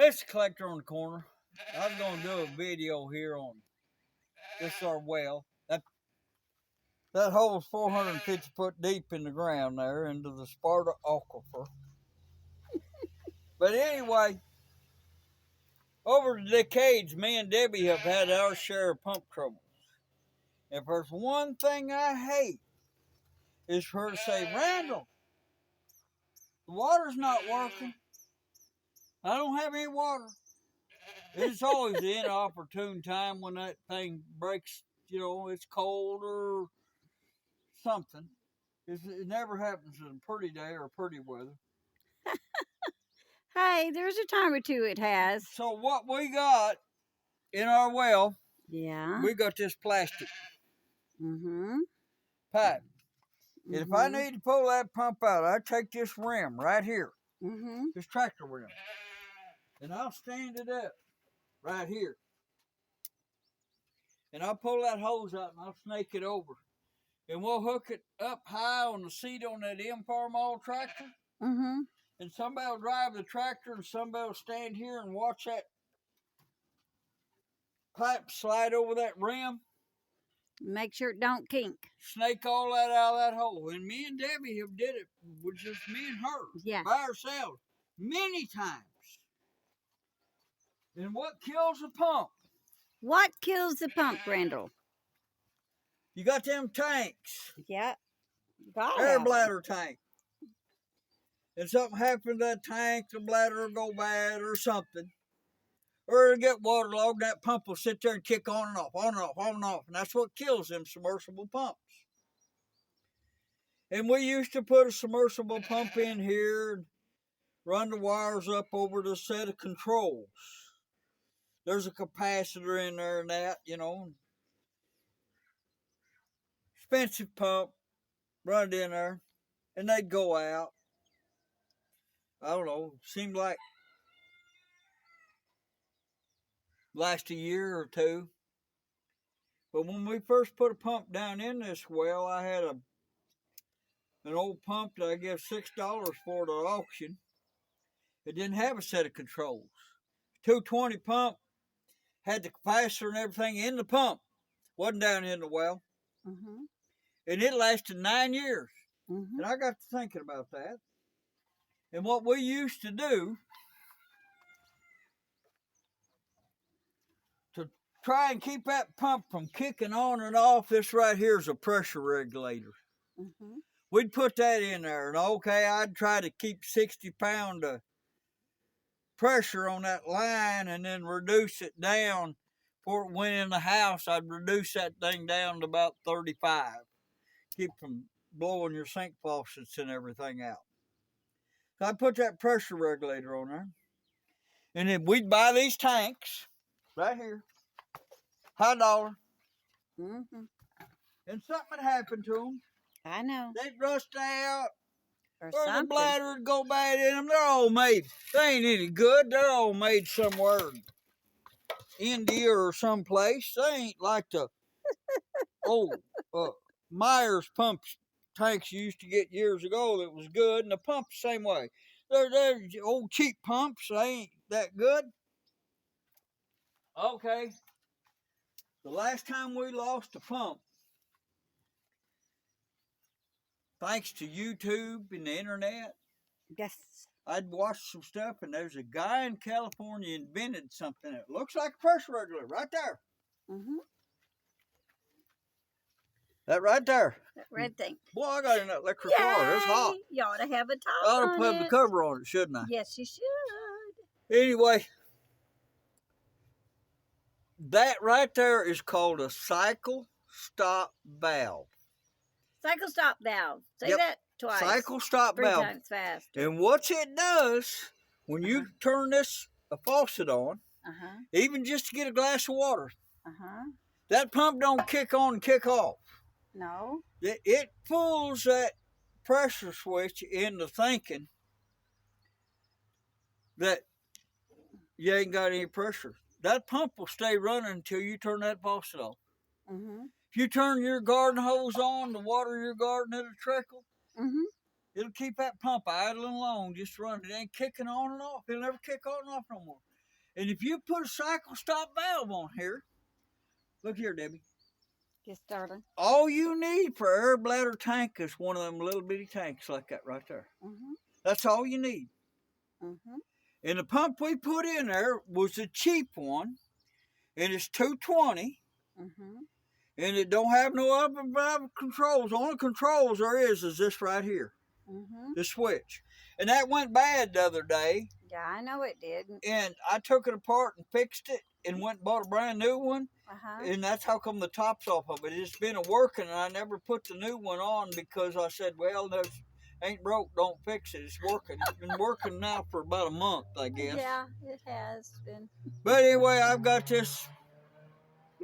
It's a collector on the corner. I was going to do a video here on this our well. That hole's 450 foot deep in the ground there into the Sparta aquifer. But anyway, over the decades, me and Debbie have had our share of pump troubles. If there's one thing I hate, is for her to say, Randall, the water's not working. I don't have any water. It's always the inopportune time when that thing breaks, it's cold or something. It never happens in a pretty day or pretty weather. Hey, there's a time or two it has. So what we got in our well, Yeah. we got this plastic pipe. And if I need to pull that pump out, I take this rim right here, this tractor rim, and I'll stand it up right here. And I'll pull that hose out and I'll snake it over. And we'll hook it up high on the seat on that M-Farm all tractor. And somebody will drive the tractor and somebody will stand here and watch that pipe slide over that rim. Make sure it don't kink. Snake all that out of that hole. And me and Debbie have did it with just me and her. By ourselves. Many times. And what kills the pump? What kills the pump, Randall? You got them tanks. Yeah. Air bladder tank. And something happens to that tank, the bladder will go bad or something. Or it'll get waterlogged, that pump will sit there and kick on and off, on and off, on and off. And that's what kills them submersible pumps. And we used to put a submersible pump in here and run the wires up over the set of controls. There's a capacitor in there and that, Expensive pump, run it in there, and they'd go out. I don't know, seemed like last a year or two. But when we first put a pump down in this well, I had an old pump that I gave $6 for at the auction. It didn't have a set of controls. 220 pump, had the capacitor and everything in the pump. Wasn't down in the well. And it lasted 9 years. And I got to thinking about that. And what we used to do to try and keep that pump from kicking on and off, this right here is a pressure regulator. We'd put that in there, and okay, I'd try to keep 60-pound pressure on that line and then reduce it down. Before it went in the house, I'd reduce that thing down to about 35. Keep from blowing your sink faucets and everything out. So I put that pressure regulator on there. And then we'd buy these tanks right here. High dollar. And something would happen to them. I know. They'd rust out. Or the bladder would go bad in them. They're all made. They ain't any good. They're all made somewhere in India or someplace. They ain't like the old Myers pumps tanks you used to get years ago that was good. And the pumps the same way. They're old cheap pumps. They ain't that good. Okay. The last time we lost a pump, thanks to YouTube and the internet, yes, I'd watched some stuff, and there's a guy in California invented something that looks like a pressure regulator right there. That right there. That red thing. Boy, I got in that electric car. It's hot. You ought to have a top I ought to on put it. the cover on it, shouldn't I? Yes, you should. Anyway, that right there is called a cycle stop valve. Cycle stop valve. Say that twice. Cycle stop valve. 3 times fast. And what it does, when you turn this faucet on, even just to get a glass of water, that pump don't kick on and kick off. No. It pulls that pressure switch into thinking that you ain't got any pressure. That pump will stay running until you turn that faucet off. If you turn your garden hose on to water your garden, it'll trickle. It'll keep that pump idling along, just running. It ain't kicking on and off. It'll never kick on and off no more. And if you put a cycle stop valve on here, look here, Debbie. Get started. All you need for an air bladder tank is one of them little bitty tanks like that right there. That's all you need. And the pump we put in there was a cheap one, and it's 220. And it don't have no up and down controls. The only controls there is this right here, the switch. And that went bad the other day. Yeah, I know it did. And I took it apart and fixed it and went and bought a brand new one. And that's how come the top's off of it. It's been working, and I never put the new one on because I said, well, no, ain't broke, don't fix it. It's working. It's been working now for about a month, I guess. Yeah, it has been. But anyway, I've got this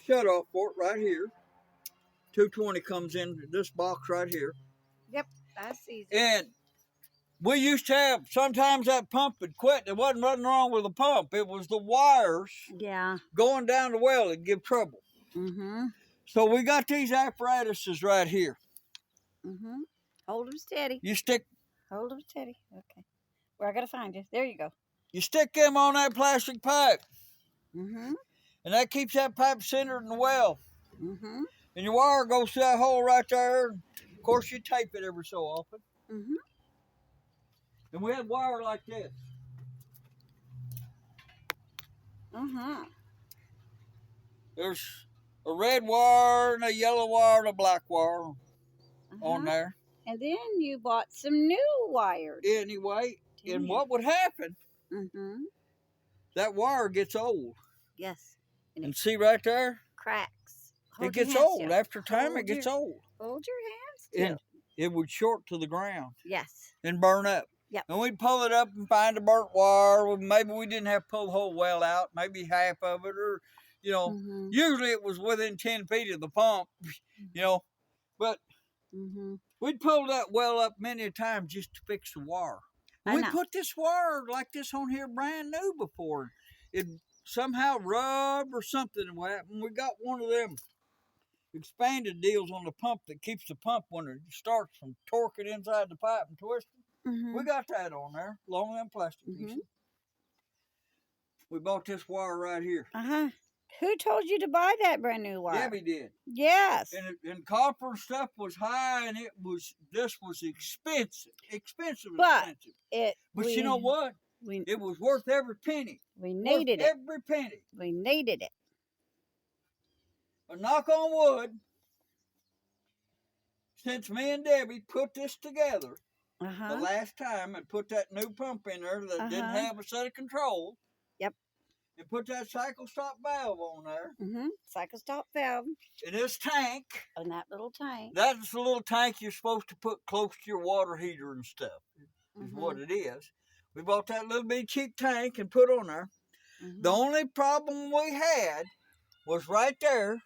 shut-off port right here. 220 comes in this box right here. Yep, I see it. And we used to have, sometimes that pump would quit. There wasn't nothing wrong with the pump. It was the wires going down the well that give trouble. So we got these apparatuses right here. Hold them steady. You stick. Hold them steady. Okay. Where I got to find you. There you go. You stick them on that plastic pipe. And that keeps that pipe centered in the well. And your wire goes through that hole right there. Of course, you tape it every so often. And we had wire like this. There's a red wire and a yellow wire and a black wire on there. And then you bought some new wires. Anyway, and what would happen, that wire gets old. Yes. And see right there? Cracks. It gets old. After time, it gets old. Hold your hands still. And it would short to the ground. Yes. And burn up. Yep. And we'd pull it up and find a burnt wire. Maybe we didn't have to pull the whole well out. Maybe half of it, or, you know, usually it was within 10 feet of the pump, you know. But we'd pull that well up many times just to fix the wire. We put this wire like this on here brand new before. It somehow rubbed or something happened. We got one of them expanded deals on the pump that keeps the pump when it starts from torquing inside the pipe and twisting. We got that on there, along with them plastic pieces. We bought this wire right here. Who told you to buy that brand new wire? Debbie did. Yes. And copper stuff was high, and this was expensive. But you know what? It was worth every penny. We needed it. Every penny. We needed it. But knock on wood, since me and Debbie put this together the last time and put that new pump in there that didn't have a set of controls. Yep. And put that cycle stop valve on there. Cycle stop valve. And this tank. And that little tank. That's the little tank you're supposed to put close to your water heater and stuff. Is what it is. We bought that little bitty cheap tank and put on there. The only problem we had was right there.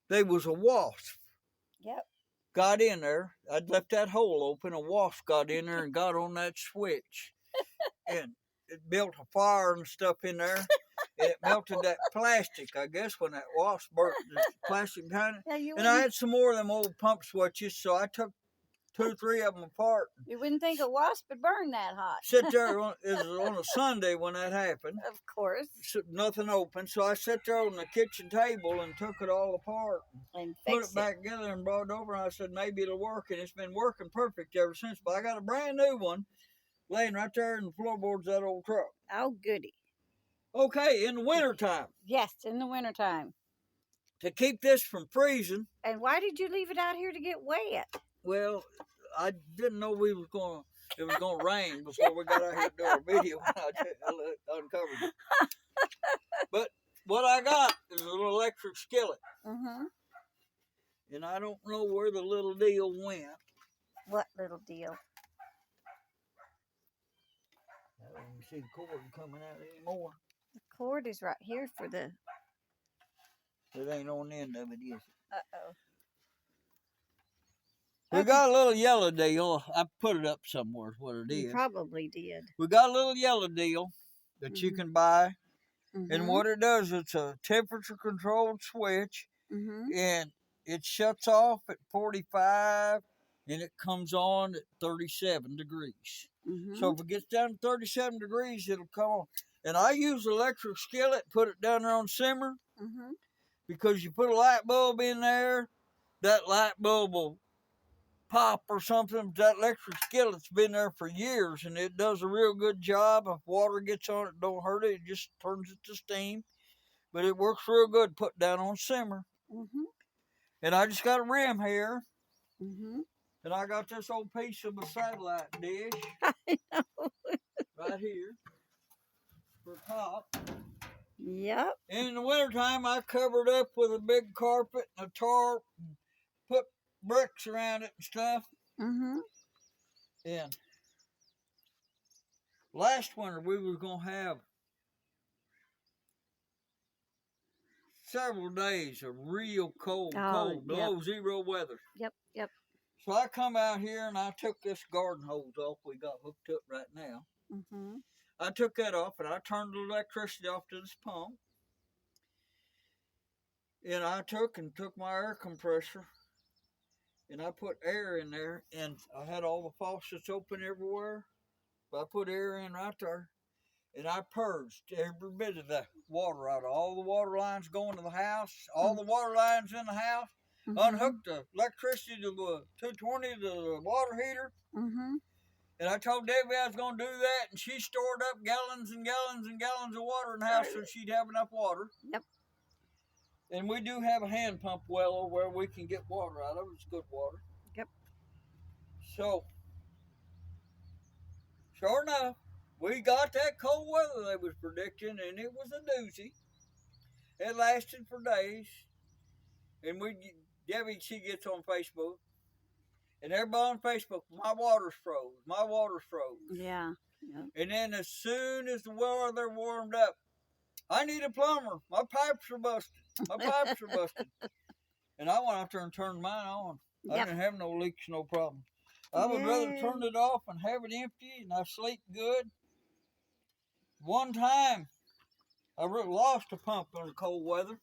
There was a wasp. Yep. Got in there. I'd left that hole open. A wasp got in there and got on that switch. And it built a fire and stuff in there. And it melted that plastic, I guess, when that wasp burnt the plastic behind it. Yeah, and I had some more of them old pump switches, so I took 2 or 3 of them apart. You wouldn't think a wasp would burn that hot. Sit there it was on a Sunday when that happened. Of course. So, nothing open. So I sat there on the kitchen table and took it all apart. And put it back together and brought it over. And I said, maybe it'll work. And it's been working perfect ever since. But I got a brand new one laying right there in the floorboards of that old truck. Oh, goody. Okay, in the wintertime. Yes, in the wintertime. To keep this from freezing. And why did you leave it out here to get wet? Well, I didn't know it was going to rain before we got out here to do our video. I uncovered it. But what I got is a little electric skillet. And I don't know where the little deal went. What little deal? I don't even see the cord coming out anymore. The cord is right here for the... It ain't on the end of it, is it? Uh-oh. We got a little yellow deal. I put it up somewhere is what it is. You probably did. We got a little yellow deal that you can buy. And what it does, it's a temperature controlled switch. And it shuts off at 45 and it comes on at 37 degrees. So if it gets down to 37 degrees, it'll come on. And I use electric skillet, put it down there on simmer, because you put a light bulb in there, that light bulb will pop or something. That electric skillet's been there for years, and it does a real good job. If water gets on it, don't hurt it. It just turns it to steam. But it works real good, put down on simmer. And I just got a rim here. And I got this old piece of a satellite dish. I know. Right here. For top. Yep. And in the wintertime, I covered up with a big carpet and a tarp. And put bricks around it and stuff. And last winter, we was going to have several days of real cold, below zero weather. Yep. So I come out here and I took this garden hose off we got hooked up right now. I took that off and I turned the electricity off to this pump. And I took my air compressor and I put air in there, and I had all the faucets open everywhere. But I put air in right there. And I purged every bit of the water out of all the water lines going to the house, all the water lines in the house, unhooked the electricity to the 220 to the water heater. And I told Debbie I was going to do that, and she stored up gallons and gallons and gallons of water in the house so she'd have enough water. Yep. And we do have a hand pump well where we can get water out of it. It's good water. Yep. So, sure enough, we got that cold weather they was predicting, and it was a doozy. It lasted for days. And Debbie, she gets on Facebook. And everybody on Facebook, my water's froze. Yeah. Yep. And then as soon as the weather warmed up, I need a plumber. My pipes are busted. And I went out there and turned mine on. I didn't have no leaks, no problem. I would rather turn it off and have it empty, and I sleep good. One time, I lost a pump in the cold weather.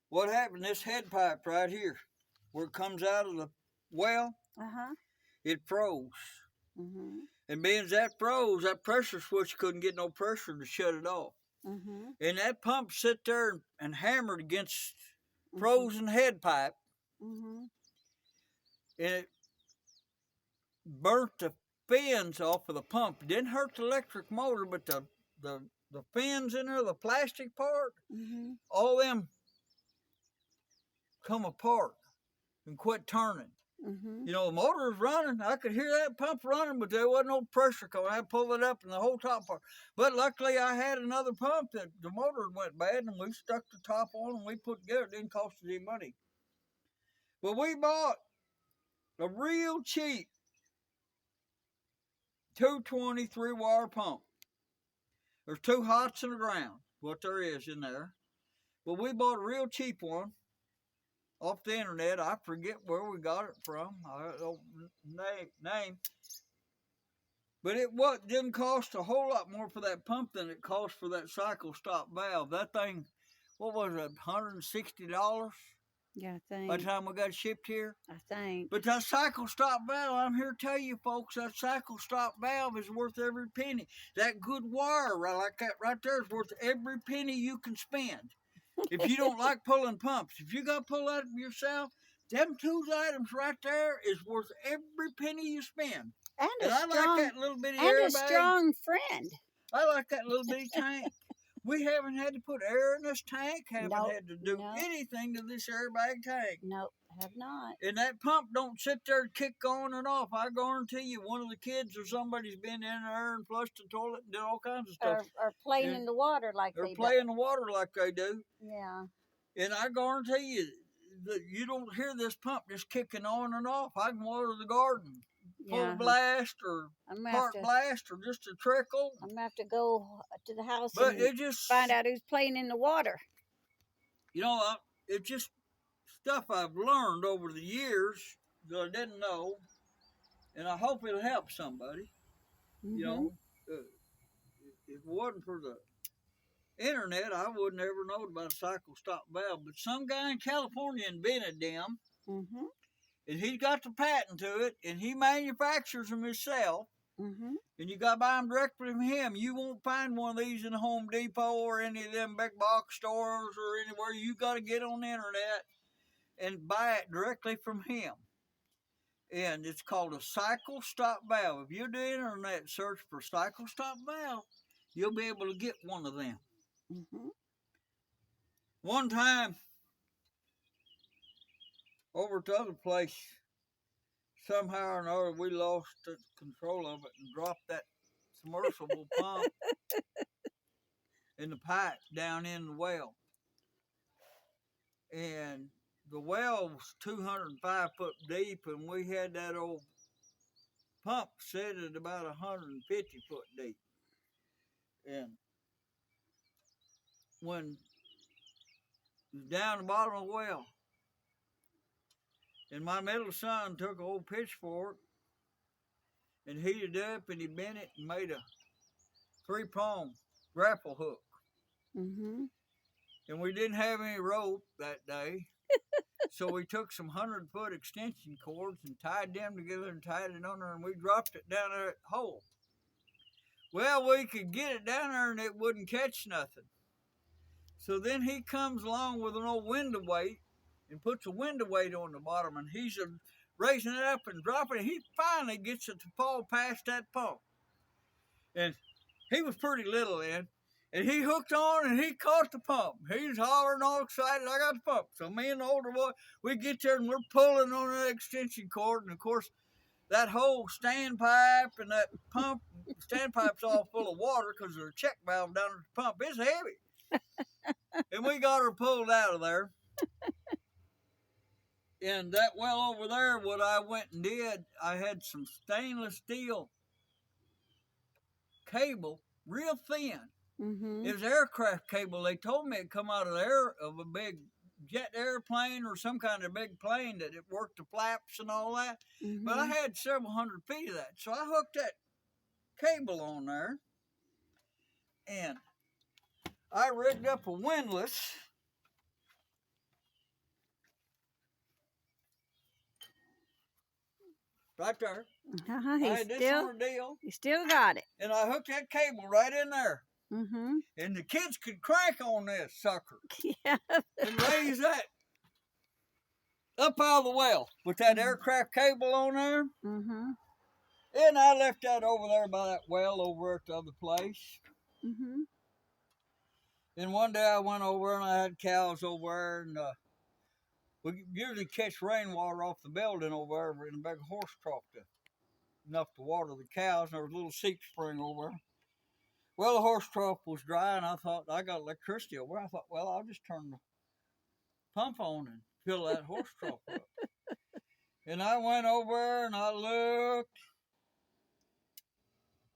What happened? This head pipe right here, where it comes out of the well, it froze. And being that froze, that pressure switch couldn't get no pressure to shut it off. And that pump sit there and hammered against frozen head pipe. And it burnt the fins off of the pump. It didn't hurt the electric motor, but the fins in there, the plastic part, all them come apart and quit turning. You know, the motor was running. I could hear that pump running, but there wasn't no pressure coming. I had to pull it up in the whole top part. But luckily, I had another pump that the motor went bad, and we stuck the top on and we put it together. It didn't cost us any money. But we bought a real cheap 220 3-wire pump. There's 2 hots in the ground, what there is in there. But we bought a real cheap one off the internet. I forget where we got it from. I don't name. But it didn't cost a whole lot more for that pump than it cost for that cycle stop valve. That thing, what was it, $160? Yeah, I think. By the time we got it shipped here? I think. But that cycle stop valve, I'm here to tell you folks, that cycle stop valve is worth every penny. That good wire like that right there is worth every penny you can spend. If you don't like pulling pumps, if you got to pull that yourself, them 2 items right there is worth every penny you spend. And I like that little bitty and airbag. a strong friend. I like that little bitty tank. We haven't had to put air in this tank. Haven't had to do anything to this airbag tank. Nope, have not. And that pump don't sit there and kick on and off. I guarantee you, one of the kids or somebody's been in there and flushed the toilet and did all kinds of stuff. Or playing in the water like they do. Or playing in the water like they do. Yeah. And I guarantee you that you don't hear this pump just kicking on and off. I can water the garden. Full blast or part blast or just a trickle. I'm going to have to go to the house but and it just, find out who's playing in the water. You know, it's just stuff I've learned over the years that I didn't know. And I hope it'll help somebody. You know, if it wasn't for the internet, I wouldn't ever know about a cycle stop valve. But some guy in California invented them. And he's got the patent to it, and he manufactures them himself. Mm-hmm. And you got to buy them directly from him. You won't find one of these in Home Depot or any of them big box stores or anywhere. You got to get on the internet and buy it directly from him. And it's called a cycle stop valve. If you do internet search for cycle stop valve, you'll be able to get one of them. Mm-hmm. One time, over at the other place, somehow or another, we lost control of it and dropped that submersible pump in the pipe down in the well. And the well was 205 foot deep, and we had that old pump set at about 150 foot deep. And when it was down the bottom of the well, and my middle son took an old pitchfork and heated it up, and he bent it and made a 3-prong grapple hook. Mm-hmm. And we didn't have any rope that day, so we took some 100-foot extension cords and tied them together and tied it under, and we dropped it down that hole. Well, we could get it down there and it wouldn't catch nothing. So then he comes along with an old window weight and puts a window weight on the bottom, and he's raising it up and dropping it. He finally gets it to fall past that pump. And he was pretty little then. And he hooked on and he caught the pump. He's hollering all excited, I got the pump. So me and the older boy, we get there and we're pulling on that extension cord. And of course, that whole standpipe and that pump, standpipe's all full of water because there's a check valve down at the pump. It's heavy. And we got her pulled out of there. And that well over there, what I went and did, I had some stainless steel cable, real thin. Mm-hmm. It was aircraft cable. They told me it come out of a big jet airplane or some kind of big plane that it worked the flaps and all that. Mm-hmm. But I had several hundred feet of that. So I hooked that cable on there and I rigged up a windlass. Right there. Uh-huh. I had this on a deal. You still got it. And I hooked that cable right in there. Mm-hmm. And the kids could crank on this sucker. Yeah. And raise that up out of the well with that aircraft cable on there. Mm-hmm. And I left that over there by that well over at the other place. Mm-hmm. And one day I went over and I had cows over there, and we usually catch rainwater off the building over there in a big horse trough enough to water the cows, and there was a little seep spring over there. Well, the horse trough was dry, and I thought, I got electricity over there. I thought, well, I'll just turn the pump on and fill that horse trough up. And I went over and I looked,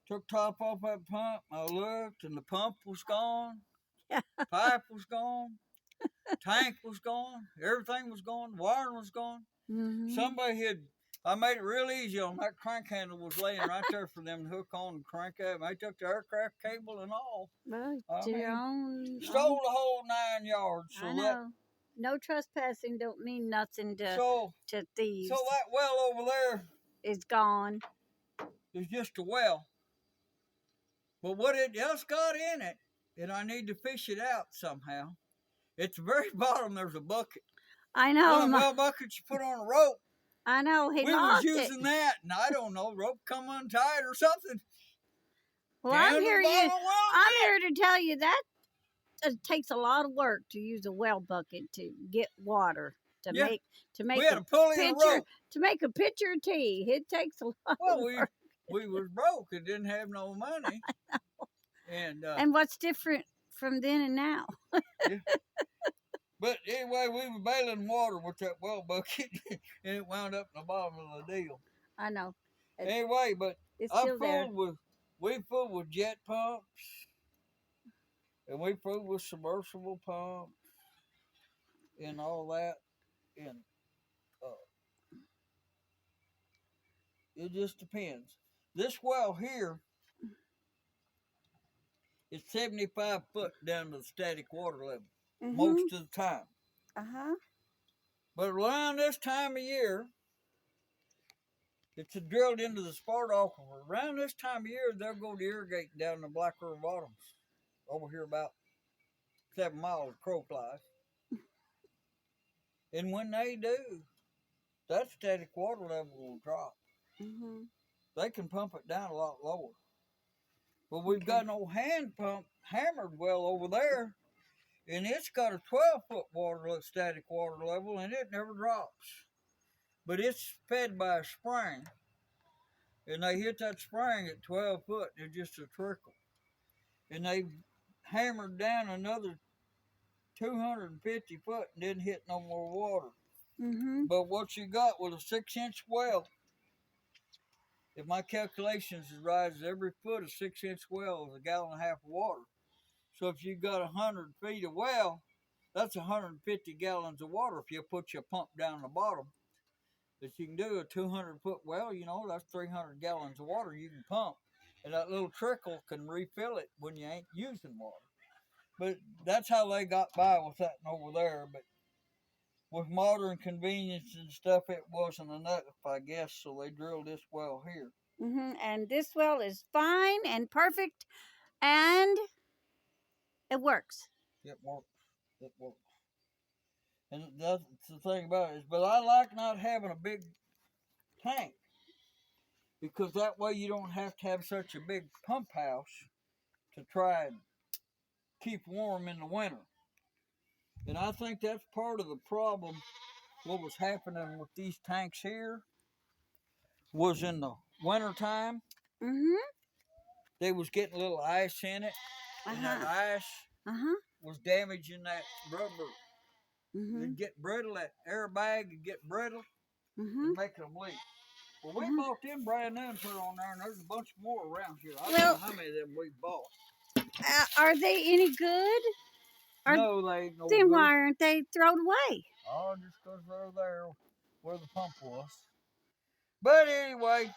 took top off that pump. I looked, and the pump was gone. Pipe was gone. Tank was gone. Everything was gone. The wiring was gone. Mm-hmm. I made it real easy on that crank handle was laying right there for them to hook on and crank up. I took the aircraft cable and all. Well, your own. Stole the whole 9 yards. So I know. No trespassing don't mean nothing to thieves. So that well over there is gone. It's just a well. But what it else got in it, and I need to fish it out somehow. At the very bottom, there's a bucket. I know. One of the well buckets you put on a rope. I know. We was using that, and I don't know, rope come untied or something. Well, I'm here to tell you that it takes a lot of work to use a well bucket to get water to make we had a pulley and a rope. To make a pitcher of tea. It takes a lot of work. We was broke and didn't have no money. And what's different from then and now? Yeah. But anyway, we were bailing water with that well bucket, and it wound up in the bottom of the deal. I know. Anyway, but it's still there. We filled with jet pumps, and we filled with submersible pumps, and all that, and it just depends. This well here is 75 foot down to the static water level. Mm-hmm. Most of the time. Uh-huh. But around this time of year, It's drilled into the Sparta aquifer. Around this time of year, they'll go to irrigate down the Black River bottoms. Over here about 7 miles of crow flies. And when they do, that static water level will drop. They can pump it down a lot lower. But we've got an old hand pump hammered well over there, and it's got a 12-foot static water level, and it never drops. But it's fed by a spring, and they hit that spring at 12 foot, and it's just a trickle. And they hammered down another 250 foot and didn't hit no more water. But what you got with a 6-inch well, if my calculations is right, is every foot of 6-inch well is 1.5 gallons of water. So if you got 100 feet of well, that's 150 gallons of water if you put your pump down the bottom. If you can do a 200-foot well, you know, that's 300 gallons of water you can pump. And that little trickle can refill it when you ain't using water. But that's how they got by with that over there. But with modern convenience and stuff, it wasn't enough, I guess, so they drilled this well here. And this well is fine and perfect, and it works. It works. It works. And that's the thing about it. But I like not having a big tank, because that way you don't have to have such a big pump house to try and keep warm in the winter. And I think that's part of the problem. What was happening with these tanks here was in the winter time, they was getting a little ice in it, and that ice was damaging that rubber. It'd get brittle, that air bag would get brittle and make them leak. Well, we bought them brand new and put on there, and there's a bunch more around here. I don't know how many of them we bought. Are they any good? No, they ain't no Then good. why aren't they thrown away? Oh, just because they're there where the pump was. But anyway,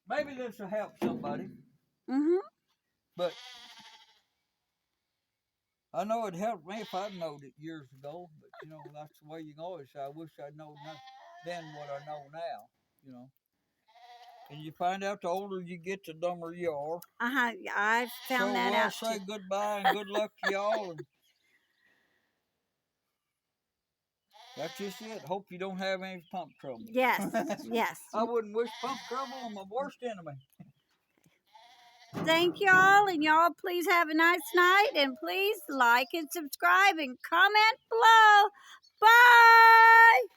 maybe this will help somebody. But I know it helped me if I'd known it years ago. But, you know, that's the way you can always say, I wish I'd known then what I know now, you know. And you find out the older you get, the dumber you are. I found that out. So we'll say goodbye and good luck to y'all. And that's just it. Hope you don't have any pump trouble. Yes, yes. I wouldn't wish pump trouble on my worst enemy. Thank y'all, and y'all please have a nice night, and please like and subscribe and comment below. Bye!